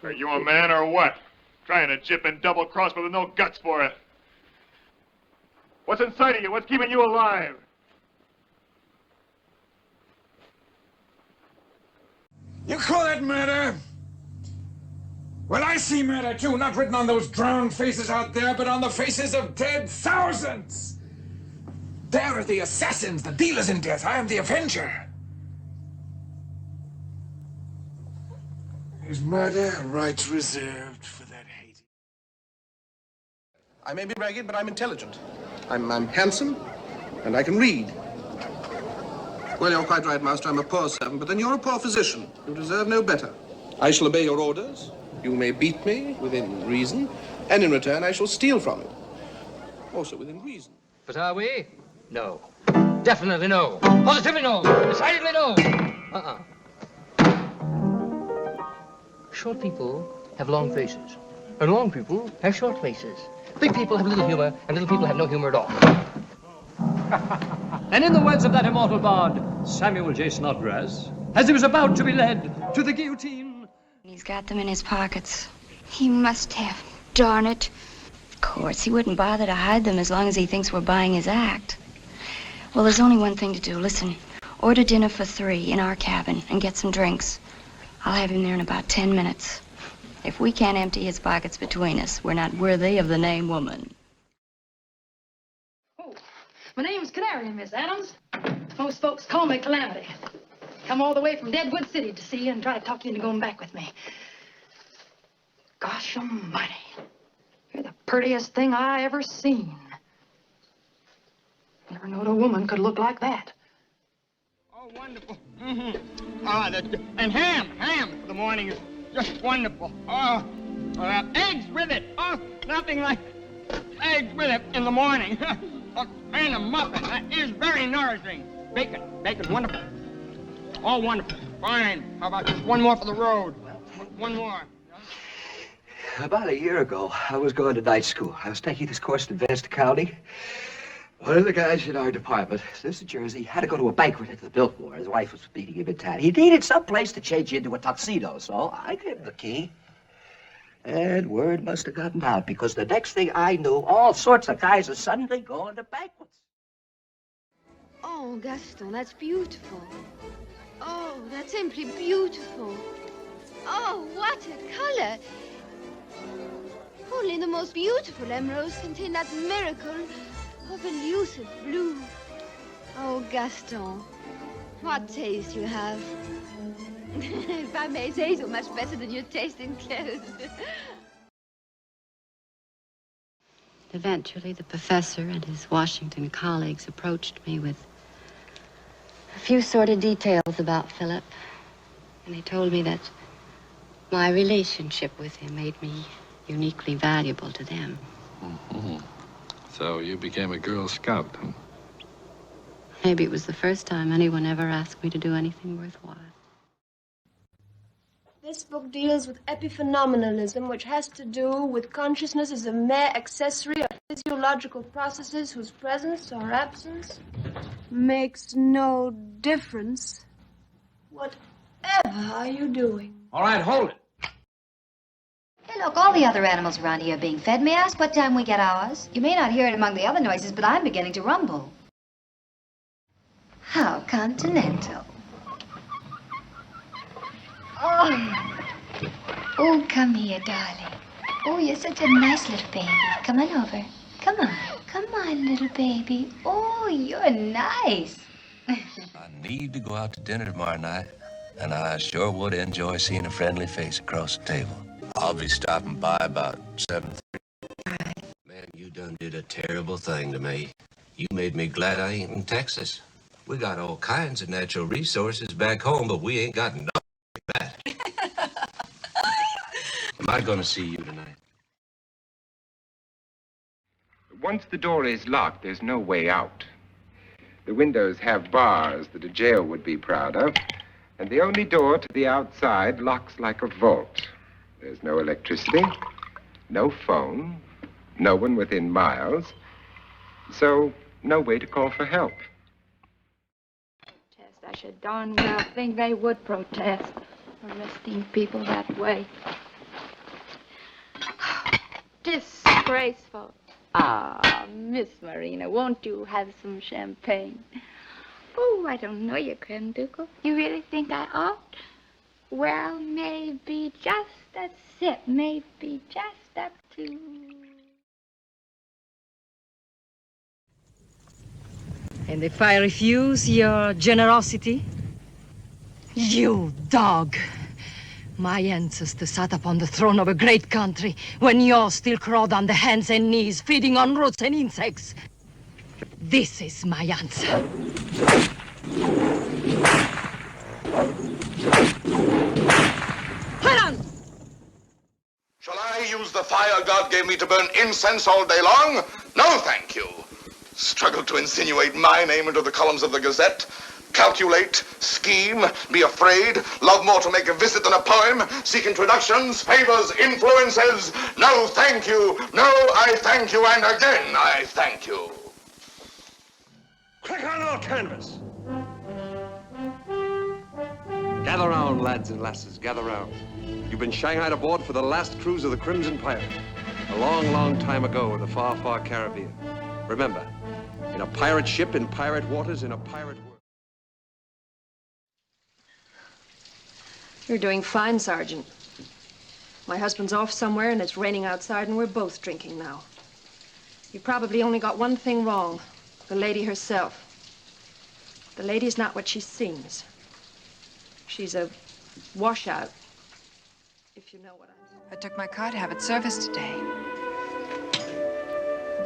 Are you a man or what? Trying to jip and double-cross with no guts for it. What's inciting you? What's keeping you alive? You call that murder? Well, I see murder too, not written on those drowned faces out there, but on the faces of dead thousands. They are the assassins, the dealers in death. I am the avenger. Is murder a right reserved for that hate? I may be ragged, but I'm intelligent. I'm handsome, and I can read. Well, you're quite right, Master. I'm a poor servant, but then you're a poor physician. You deserve no better. I shall obey your orders. You may beat me within reason, and in return I shall steal from you. Also within reason. But are we? No. Definitely no. Positively no. Decidedly no. Short people have long faces, and long people have short faces. Big people have little humor, and little people have no humor at all. And in the words of that immortal bard, Samuel J. Snodgrass, as he was about to be led to the guillotine... He's got them in his pockets. He must have. Darn it. Of course, he wouldn't bother to hide them as long as he thinks we're buying his act. Well, there's only one thing to do. Listen, order dinner for 3 in our cabin and get some drinks. I'll have him there in about 10 minutes. If we can't empty his pockets between us, we're not worthy of the name woman. Oh, my name's Canary, Miss Adams. Most folks call me Calamity. Come all the way from Deadwood City to see you and try to talk you into going back with me. Gosh almighty. You're the prettiest thing I ever seen. Never knowed a woman could look like that. Oh, wonderful. And ham for the morning is just wonderful. Oh, eggs with it. Oh, nothing like eggs with it in the morning. And a muffin. That is very nourishing. Bacon, wonderful. Oh, wonderful. Fine. How about just one more for the road? One more. About a year ago, I was going to night school. I was taking this course in advanced accounting. One of the guys in our department, this in Jersey, had to go to a banquet at the Biltmore. His wife was beating him in town. He needed some place to change into a tuxedo, so I gave him the key. And word must have gotten out, because the next thing I knew, all sorts of guys are suddenly going to banquets. Oh, Gaston, that's beautiful. Oh, that's simply beautiful. Oh, what a color. Only the most beautiful emeralds contain that miracle of elusive blue. Oh, Gaston, what taste you have. If I may say so, much better than your taste in clothes. Eventually, the professor and his Washington colleagues approached me with a few sordid details about Philip. And they told me that my relationship with him made me uniquely valuable to them. Mm-hmm. So you became a Girl Scout, huh? Maybe it was the first time anyone ever asked me to do anything worthwhile. This book deals with epiphenomenalism, which has to do with consciousness as a mere accessory of physiological processes whose presence or absence makes no difference. Whatever are you doing? All right, hold it. Hey, look, all the other animals around here are being fed. May I ask what time we get ours? You may not hear it among the other noises, but I'm beginning to rumble. How continental. Oh, come here, darling. Oh, you're such a nice little baby. Come on over. Come on, little baby. Oh, you're nice. I need to go out to dinner tomorrow night, and I sure would enjoy seeing a friendly face across the table. I'll be stopping by about 7:30. Man, you done did a terrible thing to me. You made me glad I ain't in Texas. We got all kinds of natural resources back home, but we ain't got nothing like that. Am I gonna see you tonight? Once the door is locked, there's no way out. The windows have bars that a jail would be proud of, and the only door to the outside locks like a vault. There's no electricity, no phone, no one within miles, so no way to call for help. I should darn well think they would protest. arresting people that way. Disgraceful. Ah, Miss Marina, won't you have some champagne? Oh, I don't know you, Granducal. You really think I ought? Well, maybe just a sip. Maybe just up to... And if I refuse your generosity? You dog! My ancestors sat upon the throne of a great country when yours still crawled on the hands and knees, feeding on roots and insects. This is my answer. Shall I use the fire God gave me to burn incense all day long? No, thank you. Struggle to insinuate my name into the columns of the Gazette? Calculate, scheme, be afraid, love more to make a visit than a poem, seek introductions, favors, influences? No, thank you. No, I thank you, and again I thank you. Quick on all canvas. Gather round, lads and lasses, gather round. You've been shanghaied aboard for the last cruise of the Crimson Pirate. A long, long time ago in the far, far Caribbean. Remember, in a pirate ship, in pirate waters, in a pirate world. You're doing fine, Sergeant. My husband's off somewhere, and it's raining outside, and we're both drinking now. You probably only got one thing wrong. The lady herself. The lady's not what she seems. She's a washout, if you know what I I took my car to have it serviced today.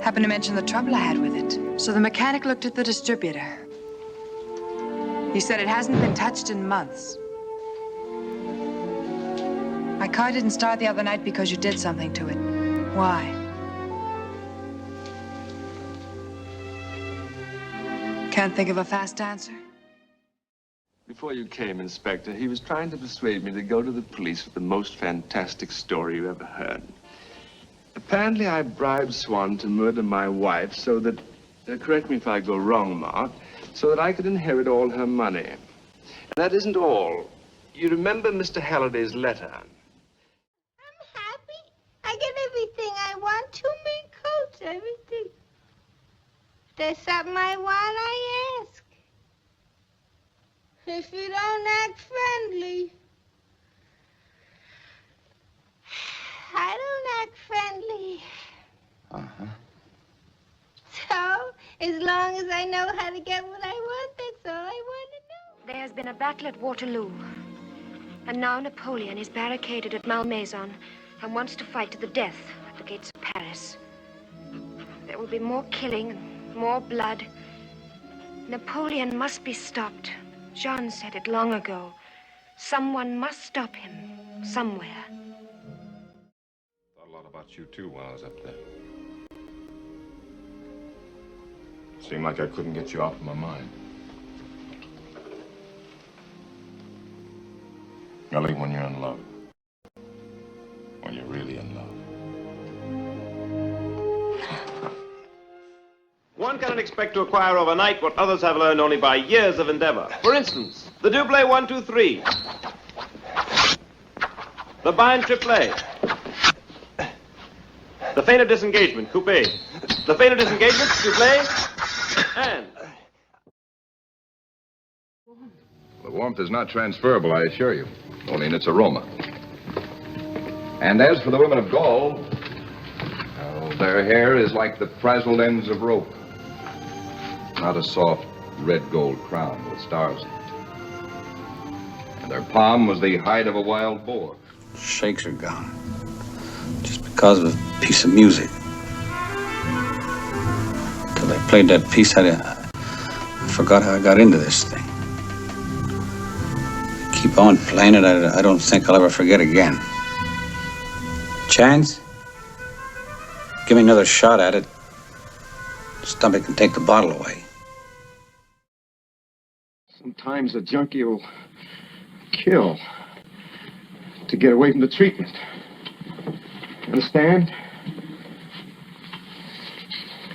Happened to mention the trouble I had with it. So the mechanic looked at the distributor. He said it hasn't been touched in months. My car didn't start the other night because you did something to it. Why? Can't think of a fast answer? Before you came, Inspector, he was trying to persuade me to go to the police with the most fantastic story you ever heard. Apparently, I bribed Swan to murder my wife so that, correct me if I go wrong, Mark, so that I could inherit all her money. And that isn't all. You remember Mr. Halliday's letter? I get everything I want. 2 mink coats, everything. If there's something I want, I ask. If you don't act friendly. I don't act friendly. Uh-huh. So, as long as I know how to get what I want, that's all I want to know. There has been a battle at Waterloo. And now Napoleon is barricaded at Malmaison and wants to fight to the death at the gates of Paris. There will be more killing and more blood. Napoleon must be stopped. Jean said it long ago. Someone must stop him, somewhere. Thought a lot about you, too, while I was up there. Seemed like I couldn't get you off of my mind. Only when you're in love. When you're really in love. One cannot expect to acquire overnight what others have learned only by years of endeavor. For instance, the double 1, 2, 3. The bind triple. The feint of disengagement, coupe. The feint of disengagement, double, and... The warmth is not transferable, I assure you, only in its aroma. And as for the women of Gaul, well, their hair is like the frazzled ends of rope. Not a soft red gold crown with stars in it. And their palm was the hide of a wild boar. Shakes are gone. Just because of a piece of music. Till they played that piece, I forgot how I got into this thing. Keep on playing it, I don't think I'll ever forget again. Chance? Give me another shot at it. Stomach can take the bottle away. Sometimes a junkie will kill to get away from the treatment. Understand?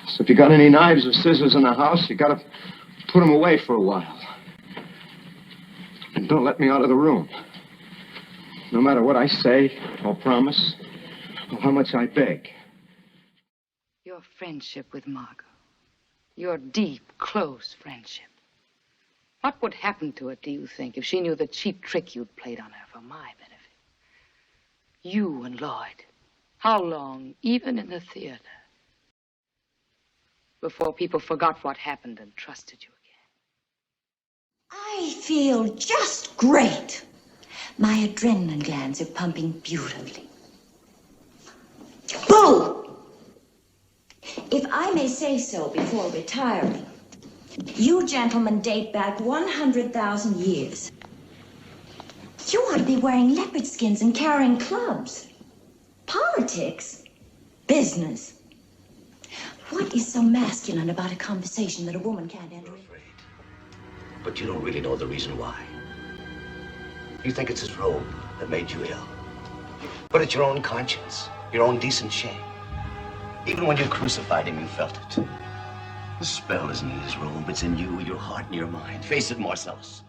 So if you got any knives or scissors in the house, you gotta put them away for a while. And don't let me out of the room. no matter what I say or promise or how much I beg. Your friendship with Margot. Your deep, close friendship. What would happen to it, do you think, if she knew the cheap trick you'd played on her for my benefit? You and Lloyd. How long, even in the theater, before people forgot what happened and trusted you again? I feel just great. My adrenaline glands are pumping beautifully. Boo! If I may say so before retiring, you gentlemen date back 100,000 years. You ought to be wearing leopard skins and carrying clubs. Politics? Business? What is so masculine about a conversation that a woman can't enter in? But you don't really know the reason why. You think it's his robe that made you ill. But it's your own conscience, your own decent shame. Even when you crucified him, you felt it. The spell isn't in his robe, it's in you, your heart, and your mind. Face it, Marcellus.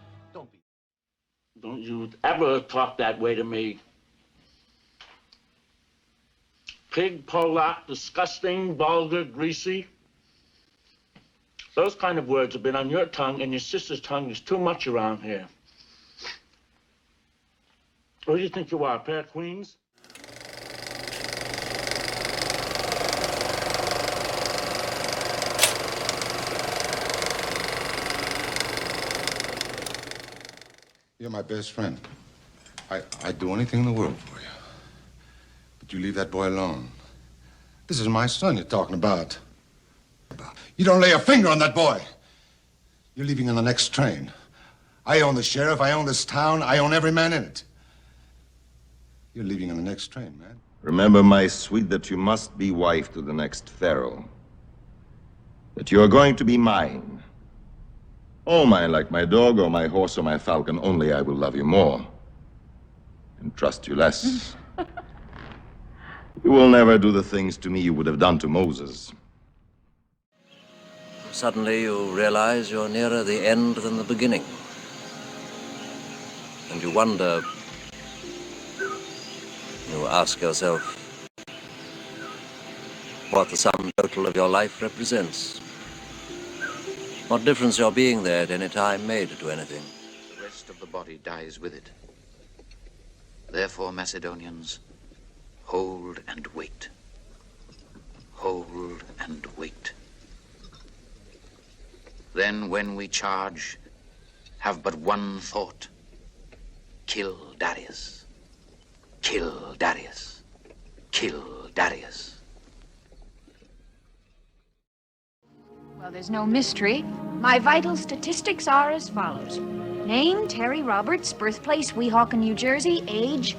Don't you ever talk that way to me. Pig, Polak, disgusting, vulgar, greasy. Those kind of words have been on your tongue and your sister's tongue. There's too much around here. What do you think you are, a pair of queens? You're my best friend. I'd do anything in the world for you. But you leave that boy alone. This is my son you're talking about. You don't lay a finger on that boy. You're leaving on the next train. I own the sheriff, I own this town, I own every man in it. You're leaving on the next train, man. Remember, my sweet, that you must be wife to the next pharaoh. That you are going to be mine. All mine, like my dog or my horse or my falcon, only I will love you more and trust you less. You will never do the things to me you would have done to Moses. Suddenly you realize you're nearer the end than the beginning. And you wonder, you ask yourself, what the sum total of your life represents. What difference your being there at any time made to anything. The rest of the body dies with it. Therefore, Macedonians, hold and wait. Hold and wait. Then, when we charge, have but one thought. Kill Darius. Kill Darius. Kill Darius. Well, there's no mystery. My vital statistics are as follows. Name, Terry Roberts. Birthplace, Weehawken, New Jersey. Age,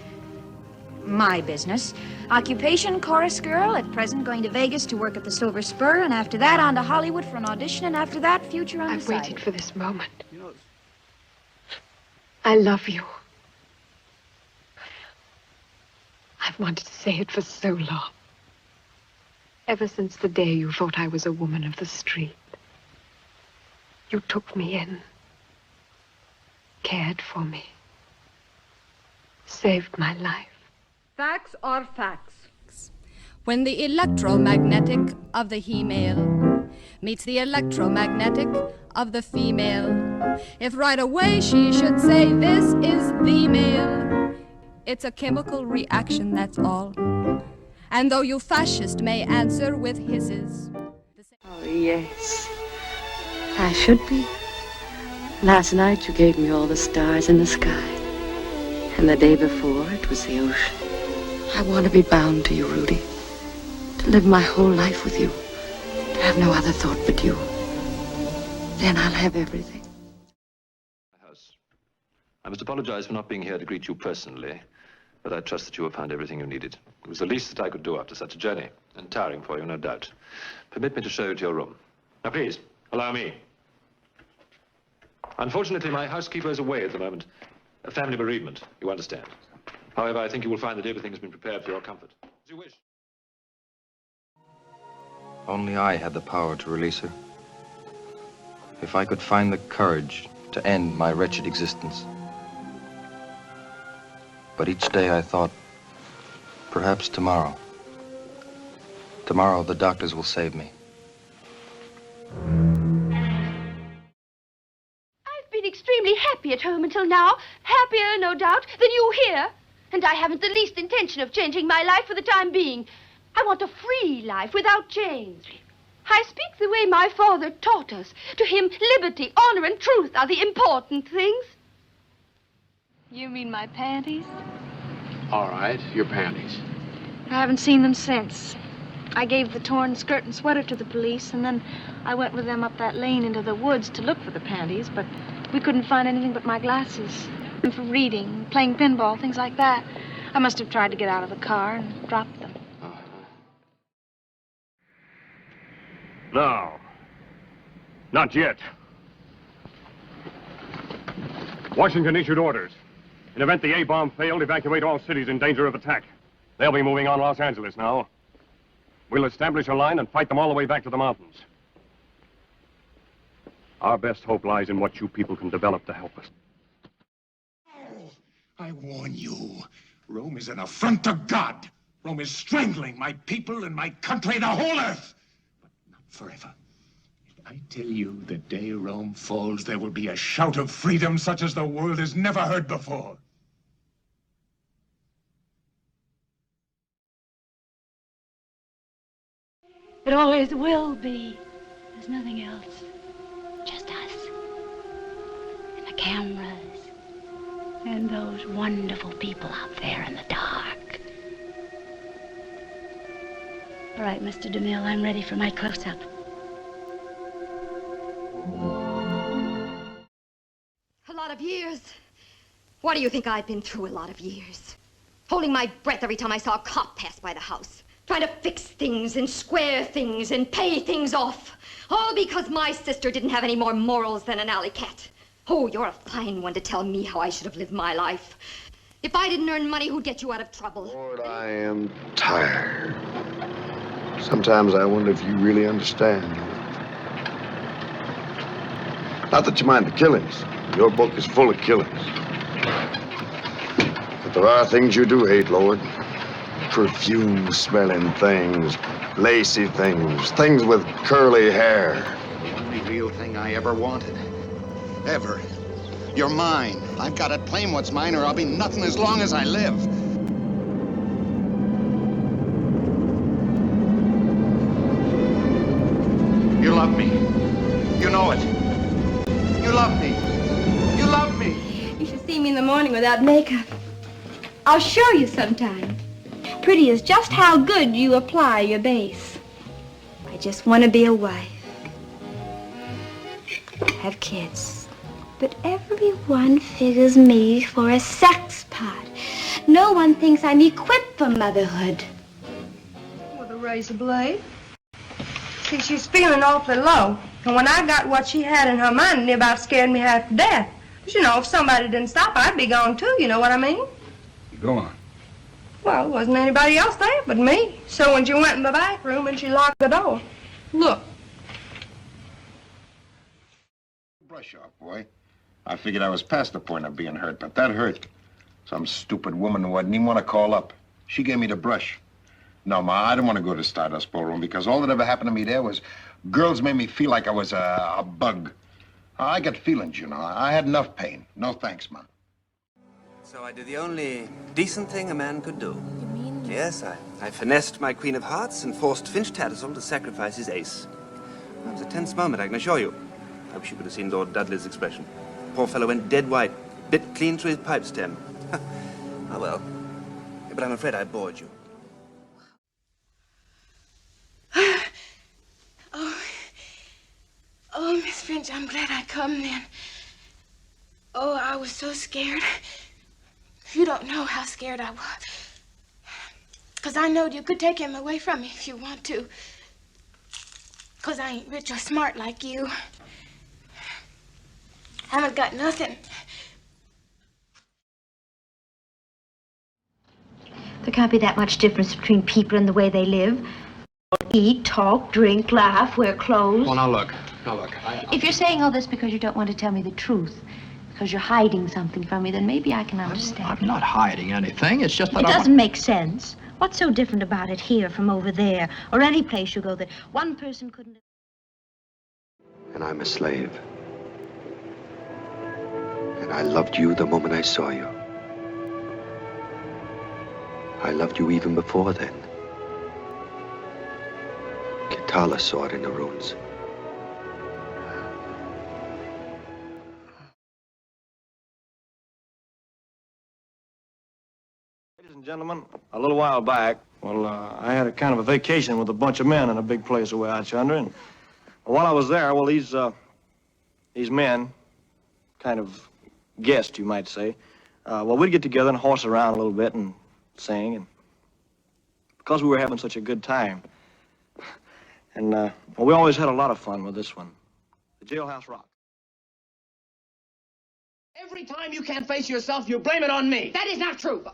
my business. Occupation, chorus girl. At present, going to Vegas to work at the Silver Spur. And after that, on to Hollywood for an audition. And after that, future undecided. I've waited for this moment. I love you. I've wanted to say it for so long. Ever since the day you thought I was a woman of the street. You took me in, cared for me, saved my life. Facts are facts. When the electromagnetic of the he-male meets the electromagnetic of the female, if right away she should say, this is the male, it's a chemical reaction, that's all. And though you fascist may answer with hisses. Oh, yes. I should be. Last night you gave me all the stars in the sky. And the day before it was the ocean. I want to be bound to you, Rudy. To live my whole life with you. To have no other thought but you. Then I'll have everything. I must apologize for not being here to greet you personally, but I trust that you have found everything you needed. It was the least that I could do after such a journey, and tiring for you, no doubt. Permit me to show you to your room. Now, please, allow me. Unfortunately, my housekeeper is away at the moment. A family bereavement, you understand. However, I think you will find that everything has been prepared for your comfort. As you wish. Only I had the power to release her. If I could find the courage to end my wretched existence. But each day I thought, perhaps tomorrow. Tomorrow the doctors will save me. I've been extremely happy at home until now. Happier, no doubt, than you here. And I haven't the least intention of changing my life for the time being. I want a free life without chains. I speak the way my father taught us. To him, liberty, honor, and truth are the important things. You mean my panties? All right, your panties. I haven't seen them since. I gave the torn skirt and sweater to the police, and then I went with them up that lane into the woods to look for the panties, but we couldn't find anything but my glasses. And for reading, playing pinball, things like that. I must have tried to get out of the car and dropped them. No. Not yet. Washington issued orders. In event the A-bomb failed, evacuate all cities in danger of attack. They'll be moving on Los Angeles now. We'll establish a line and fight them all the way back to the mountains. Our best hope lies in what you people can develop to help us. I warn you, Rome is an affront to God. Rome is strangling my people and my country, the whole earth. But not forever. If I tell you the day Rome falls, there will be a shout of freedom such as the world has never heard before. It always will be. There's nothing else. Just us. And the cameras. And those wonderful people out there in the dark. All right, Mr. DeMille, I'm ready for my close-up. A lot of years. What do you think I've been through a lot of years? Holding my breath every time I saw a cop pass by the house. Trying to fix things and square things and pay things off. All because my sister didn't have any more morals than an alley cat. Oh, you're a fine one to tell me how I should have lived my life. If I didn't earn money, who'd get you out of trouble? Lord, I am tired. Sometimes I wonder if you really understand. Not that you mind the killings. Your book is full of killings. But there are things you do hate, Lord. Perfume-smelling things, lacy things, things with curly hair. The only real thing I ever wanted. Ever. You're mine. I've got to claim what's mine or I'll be nothing as long as I live. You love me. You know it. You love me. You love me. You should see me in the morning without makeup. I'll show you sometime. Pretty is just how good you apply your base. I just want to be a wife. Have kids. But everyone figures me for a sex pot. No one thinks I'm equipped for motherhood. With a razor blade. See, she's feeling awfully low. And when I got what she had in her mind, it about scared me half to death. But you know, if somebody didn't stop her, I'd be gone too, you know what I mean? Go on. Well, there wasn't anybody else there but me. So when she went in the back room and she locked the door, look. Brush off, boy. I figured I was past the point of being hurt, but that hurt. Some stupid woman who I didn't even want to call up. She gave me the brush. No, Ma, I don't want to go to Stardust Ballroom because all that ever happened to me there was girls made me feel like I was a bug. I got feelings, you know. I had enough pain. No thanks, Ma. So I did the only decent thing a man could do. You mean? Yes, I finessed my Queen of Hearts and forced Finch Tattersall to sacrifice his ace. It was a tense moment, I can assure you. I wish you could have seen Lord Dudley's expression. Poor fellow went dead white, bit clean through his pipe stem. Oh, well. But I'm afraid I bored you. Oh, Miss Finch, I'm glad I come then. Oh, I was so scared. You don't know how scared I was. 'Cause I knowed you could take him away from me if you want to. 'Cause I ain't rich or smart like you. Haven't got nothing. There can't be that much difference between people and the way they live. Eat, talk, drink, laugh, wear clothes. Well, now look. If you're saying all this because you don't want to tell me the truth, because you're hiding something from me, then maybe I can understand. I'm not hiding anything. It's just that It doesn't make sense. What's so different about it here from over there, or any place you go that one person couldn't... And I'm a slave. And I loved you the moment I saw you. I loved you even before then. Kitala saw it in the ruins. Ladies and gentlemen, a little while back, I had a kind of a vacation with a bunch of men in a big place away out yonder, and while I was there, these men, kind of guests, you might say, we'd get together and horse around a little bit and sing, and because we were having such a good time, and we always had a lot of fun with this one, the Jailhouse Rock. Every time you can't face yourself, you blame it on me. That is not true.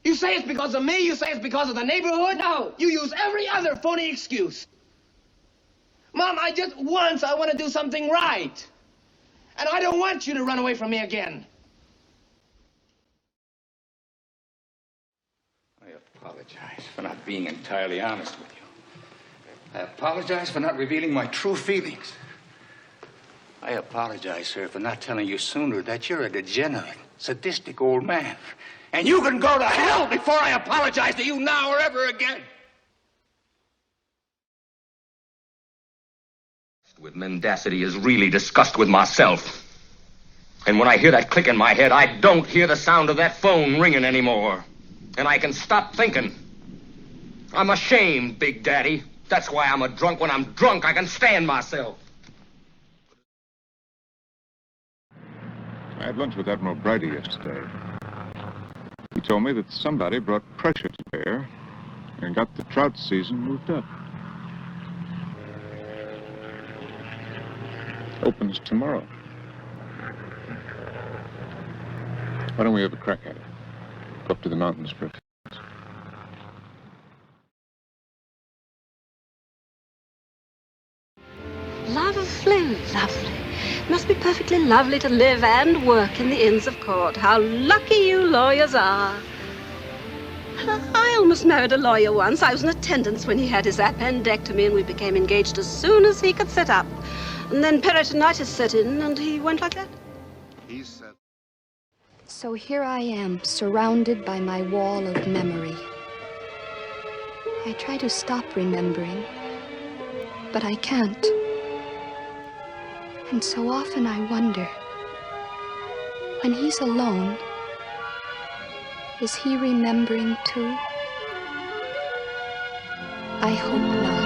You say it's because of me, you say it's because of the neighborhood. No. You use every other phony excuse. Mom, I want to do something right. And I don't want you to run away from me again. I apologize for not being entirely honest with you. I apologize for not revealing my true feelings. I apologize, sir, for not telling you sooner that you're a degenerate, sadistic old man. And you can go to hell before I apologize to you now or ever again. With mendacity is really disgust with myself. And when I hear that click in my head, I don't hear the sound of that phone ringing anymore. And I can stop thinking. I'm ashamed, Big Daddy. That's why I'm a drunk. When I'm drunk, I can stand myself. I had lunch with Admiral Brady yesterday. He told me that somebody brought pressure to bear and got the trout season moved up. Opens tomorrow. Why don't we have a crack at it? Go up to the mountains for a few minutes. Lovely, lovely. Must be perfectly lovely to live and work in the Inns of Court. How lucky you lawyers are. I almost married a lawyer once. I was in attendance when he had his appendectomy, and we became engaged as soon as he could sit up. And then peritonitis set in, and he went like that. He said... So here I am, surrounded by my wall of memory. I try to stop remembering, but I can't. And so often I wonder, when he's alone, is he remembering too? I hope not.